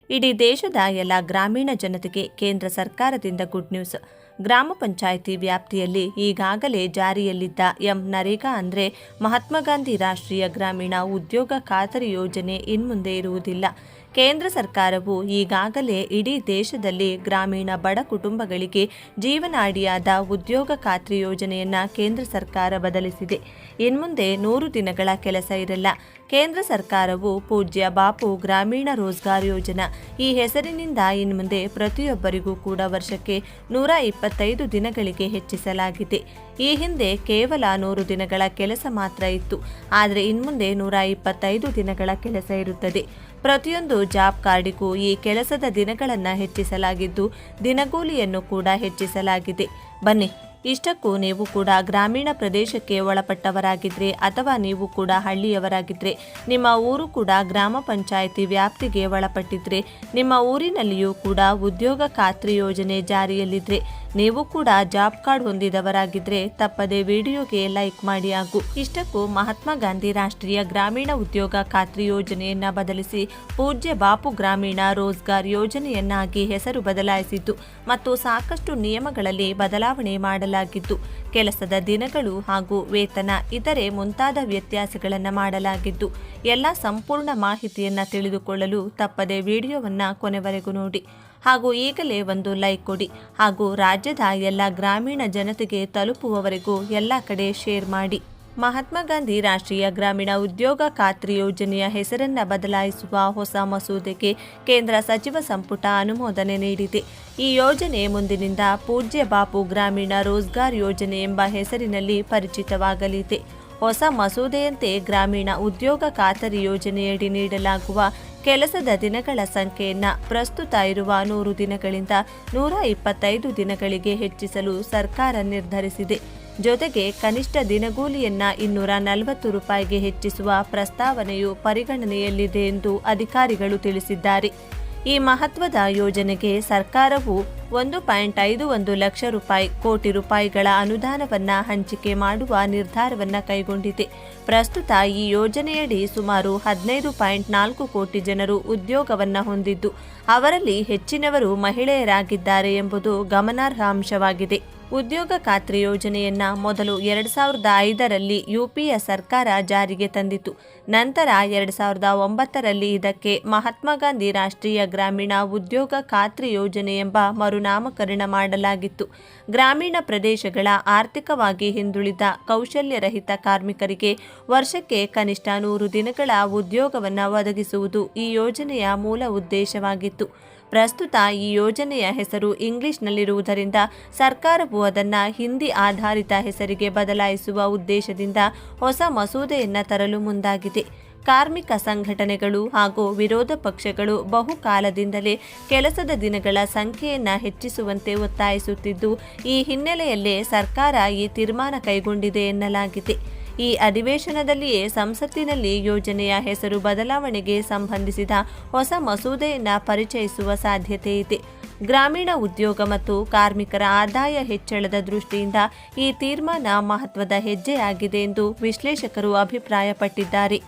ಇಡೀ ದೇಶದ ಎಲ್ಲ ಗ್ರಾಮೀಣ ಜನತೆಗೆ ಕೇಂದ್ರ ಸರ್ಕಾರದಿಂದ ಗುಡ್ ನ್ಯೂಸ್. ಗ್ರಾಮ ಪಂಚಾಯಿತಿ ವ್ಯಾಪ್ತಿಯಲ್ಲಿ ಈಗಾಗಲೇ ಜಾರಿಯಲ್ಲಿದ್ದ ನರೇಗಾ ಅಂದರೆ ಮಹಾತ್ಮ ಗಾಂಧಿ ರಾಷ್ಟ್ರೀಯ ಗ್ರಾಮೀಣ ಉದ್ಯೋಗ ಖಾತರಿ ಯೋಜನೆ ಇನ್ಮುಂದೆ ಇರುವುದಿಲ್ಲ. ಕೇಂದ್ರ ಸರ್ಕಾರವು ಈಗಾಗಲೇ ಇಡೀ ದೇಶದಲ್ಲಿ ಗ್ರಾಮೀಣ ಬಡ ಕುಟುಂಬಗಳಿಗೆ ಜೀವನಾಡಿಯಾದ ಉದ್ಯೋಗ ಖಾತ್ರಿ ಯೋಜನೆಯನ್ನು ಕೇಂದ್ರ ಸರ್ಕಾರ ಬದಲಿಸಿದೆ. ಇನ್ಮುಂದೆ 100 ದಿನಗಳ ಕೆಲಸ ಇರಲ್ಲ. ಕೇಂದ್ರ ಸರ್ಕಾರವು ಪೂಜ್ಯ ಬಾಪು ಗ್ರಾಮೀಣ ರೋಜ್ಗಾರ್ ಯೋಜನಾ ಈ ಹೆಸರಿನಿಂದ ಇನ್ಮುಂದೆ ಪ್ರತಿಯೊಬ್ಬರಿಗೂ ಕೂಡ ವರ್ಷಕ್ಕೆ 125 ದಿನಗಳಿಗೆ ಹೆಚ್ಚಿಸಲಾಗಿದೆ. ಈ ಹಿಂದೆ ಕೇವಲ 100 ದಿನಗಳ ಕೆಲಸ ಮಾತ್ರ ಇತ್ತು. ಆದರೆ ಇನ್ಮುಂದೆ 125 ದಿನಗಳ ಕೆಲಸ ಇರುತ್ತದೆ. ಪ್ರತಿಯೊಂದು ಜಾಬ್ ಕಾರ್ಡಿಗೂ ಈ ಕೆಲಸದ ದಿನಗಳನ್ನು ಹೆಚ್ಚಿಸಲಾಗಿದ್ದು ದಿನಗೂಲಿಯನ್ನು ಕೂಡ ಹೆಚ್ಚಿಸಲಾಗಿದೆ. ಬನ್ನಿ, ಇಷ್ಟಕ್ಕೂ ನೀವು ಕೂಡ ಗ್ರಾಮೀಣ ಪ್ರದೇಶಕ್ಕೆ ಒಳಪಟ್ಟವರಾಗಿದ್ದರೆ ಅಥವಾ ನೀವು ಕೂಡ ಹಳ್ಳಿಯವರಾಗಿದ್ದರೆ, ನಿಮ್ಮ ಊರು ಕೂಡ ಗ್ರಾಮ ಪಂಚಾಯಿತಿ ವ್ಯಾಪ್ತಿಗೆ ಒಳಪಟ್ಟಿದ್ರೆ, ನಿಮ್ಮ ಊರಿನಲ್ಲಿಯೂ ಕೂಡ ಉದ್ಯೋಗ ಖಾತ್ರಿ ಯೋಜನೆ ಜಾರಿಯಲ್ಲಿದ್ದರೆ, ನೀವು ಕೂಡ ಜಾಬ್ ಕಾರ್ಡ್ ಹೊಂದಿದವರಾಗಿದ್ದರೆ ತಪ್ಪದೆ ವಿಡಿಯೋಗೆ ಲೈಕ್ ಮಾಡಿ. ಹಾಗೂ ಇಷ್ಟಕ್ಕೂ ಮಹಾತ್ಮ ಗಾಂಧಿ ರಾಷ್ಟ್ರೀಯ ಗ್ರಾಮೀಣ ಉದ್ಯೋಗ ಖಾತ್ರಿ ಯೋಜನೆಯನ್ನ ಬದಲಿಸಿ ಪೂಜ್ಯ ಬಾಪು ಗ್ರಾಮೀಣ ರೋಜ್ಗಾರ್ ಯೋಜನೆಯನ್ನಾಗಿ ಹೆಸರು ಬದಲಾಯಿಸಿದ್ದು ಮತ್ತು ಸಾಕಷ್ಟು ನಿಯಮಗಳಲ್ಲಿ ಬದಲಾವಣೆ ಮಾಡಲಾಗಿದ್ದು, ಕೆಲಸದ ದಿನಗಳು ಹಾಗೂ ವೇತನ ಇತರೆ ಮುಂತಾದ ವ್ಯತ್ಯಾಸಗಳನ್ನು ಮಾಡಲಾಗಿದ್ದು, ಎಲ್ಲ ಸಂಪೂರ್ಣ ಮಾಹಿತಿಯನ್ನು ತಿಳಿದುಕೊಳ್ಳಲು ತಪ್ಪದೆ ವಿಡಿಯೋವನ್ನು ಕೊನೆವರೆಗೂ ನೋಡಿ. ಹಾಗೂ ಈಗಲೇ ಒಂದು ಲೈಕ್ ಕೊಡಿ. ಹಾಗೂ ರಾಜ್ಯದ ಎಲ್ಲ ಗ್ರಾಮೀಣ ಜನತೆಗೆ ತಲುಪುವವರೆಗೂ ಎಲ್ಲ ಕಡೆ ಶೇರ್ ಮಾಡಿ. ಮಹಾತ್ಮ ಗಾಂಧಿ ರಾಷ್ಟ್ರೀಯ ಗ್ರಾಮೀಣ ಉದ್ಯೋಗ ಖಾತ್ರಿ ಯೋಜನೆಯ ಹೆಸರನ್ನು ಬದಲಾಯಿಸುವ ಹೊಸ ಮಸೂದೆಗೆ ಕೇಂದ್ರ ಸಚಿವ ಸಂಪುಟ ಅನುಮೋದನೆ ನೀಡಿದೆ. ಈ ಯೋಜನೆ ಮುಂದಿನಿಂದ ಪೂಜ್ಯ ಬಾಪು ಗ್ರಾಮೀಣ ರೋಜ್ಗಾರ್ ಯೋಜನೆ ಎಂಬ ಹೆಸರಿನಲ್ಲಿ ಪರಿಚಿತವಾಗಲಿದೆ. ಹೊಸ ಮಸೂದೆಯಂತೆ ಗ್ರಾಮೀಣ ಉದ್ಯೋಗ ಖಾತರಿ ಯೋಜನೆಯಡಿ ನೀಡಲಾಗುವ ಕೆಲಸದ ದಿನಗಳ ಸಂಖ್ಯೆಯನ್ನು ಪ್ರಸ್ತುತ ಇರುವ 100 ದಿನಗಳಿಂದ 125 ದಿನಗಳಿಗೆ ಹೆಚ್ಚಿಸಲು ಸರ್ಕಾರ ನಿರ್ಧರಿಸಿದೆ. ಜೊತೆಗೆ ಕನಿಷ್ಠ ದಿನಗೂಲಿಯನ್ನ 240 ರೂಪಾಯಿಗೆ ಹೆಚ್ಚಿಸುವ ಪ್ರಸ್ತಾವನೆಯು ಪರಿಗಣನೆಯಲ್ಲಿದೆ ಎಂದು ಅಧಿಕಾರಿಗಳು ತಿಳಿಸಿದ್ದಾರೆ. ಈ ಮಹತ್ವದ ಯೋಜನೆಗೆ ಸರ್ಕಾರವು 1.51 ಲಕ್ಷ ಕೋಟಿ ರೂಪಾಯಿಗಳ ಅನುದಾನವನ್ನು ಹಂಚಿಕೆ ಮಾಡುವ ನಿರ್ಧಾರವನ್ನು ಕೈಗೊಂಡಿದೆ. ಪ್ರಸ್ತುತ ಈ ಯೋಜನೆಯಡಿ ಸುಮಾರು 15.4 ಕೋಟಿ ಜನರು ಉದ್ಯೋಗವನ್ನು ಹೊಂದಿದ್ದು, ಅವರಲ್ಲಿ ಹೆಚ್ಚಿನವರು ಮಹಿಳೆಯರಾಗಿದ್ದಾರೆ ಎಂಬುದು ಗಮನಾರ್ಹ ಅಂಶವಾಗಿದೆ. ಉದ್ಯೋಗ ಖಾತ್ರಿ ಯೋಜನೆಯನ್ನ ಮೊದಲು 2005ರಲ್ಲಿ ಯುಪಿಯ ಸರ್ಕಾರ ಜಾರಿಗೆ ತಂದಿತು. ನಂತರ 2009ರಲ್ಲಿ ಇದಕ್ಕೆ ಮಹಾತ್ಮ ಗಾಂಧಿ ರಾಷ್ಟ್ರೀಯ ಗ್ರಾಮೀಣ ಉದ್ಯೋಗ ಖಾತ್ರಿ ಯೋಜನೆ ಎಂಬ ಮರುನಾಮಕರಣ ಮಾಡಲಾಗಿತ್ತು. ಗ್ರಾಮೀಣ ಪ್ರದೇಶಗಳ ಆರ್ಥಿಕವಾಗಿ ಹಿಂದುಳಿದ ಕೌಶಲ್ಯರಹಿತ ಕಾರ್ಮಿಕರಿಗೆ ವರ್ಷಕ್ಕೆ ಕನಿಷ್ಠ 100 ದಿನಗಳ ಉದ್ಯೋಗವನ್ನು ಒದಗಿಸುವುದು ಈ ಯೋಜನೆಯ ಮೂಲ ಉದ್ದೇಶವಾಗಿತ್ತು. ಪ್ರಸ್ತುತ ಈ ಯೋಜನೆಯ ಹೆಸರು ಇಂಗ್ಲಿಷ್ನಲ್ಲಿರುವುದರಿಂದ ಸರ್ಕಾರವು ಅದನ್ನು ಹಿಂದಿ ಆಧಾರಿತ ಹೆಸರಿಗೆ ಬದಲಾಯಿಸುವ ಉದ್ದೇಶದಿಂದ ಹೊಸ ಮಸೂದೆಯನ್ನು ತರಲು ಮುಂದಾಗಿದೆ. ಕಾರ್ಮಿಕ ಸಂಘಟನೆಗಳು ಹಾಗೂ ವಿರೋಧ ಪಕ್ಷಗಳು ಬಹುಕಾಲದಿಂದಲೇ ಕೆಲಸದ ದಿನಗಳ ಸಂಖ್ಯೆಯನ್ನು ಹೆಚ್ಚಿಸುವಂತೆ ಒತ್ತಾಯಿಸುತ್ತಿದ್ದು, ಈ ಹಿನ್ನೆಲೆಯಲ್ಲೇ ಸರ್ಕಾರ ಈ ತೀರ್ಮಾನ ಕೈಗೊಂಡಿದೆ ಎನ್ನಲಾಗಿದೆ. ಈ ಅಧಿವೇಶನದಲ್ಲಿಯೇ ಸಂಸತ್ತಿನಲ್ಲಿ ಯೋಜನೆಯ ಹೆಸರು ಬದಲಾವಣೆಗೆ ಸಂಬಂಧಿಸಿದ ಹೊಸ ಮಸೂದೆಯನ್ನು ಪರಿಚಯಿಸುವ ಸಾಧ್ಯತೆ ಇದೆ. ಗ್ರಾಮೀಣ ಉದ್ಯೋಗ ಮತ್ತು ಕಾರ್ಮಿಕರ ಆದಾಯ ಹೆಚ್ಚಳದ ದೃಷ್ಟಿಯಿಂದ ಈ ತೀರ್ಮಾನ ಮಹತ್ವದ ಹೆಜ್ಜೆಯಾಗಿದೆ ಎಂದು ವಿಶ್ಲೇಷಕರು ಅಭಿಪ್ರಾಯಪಟ್ಟಿದ್ದಾರೆ.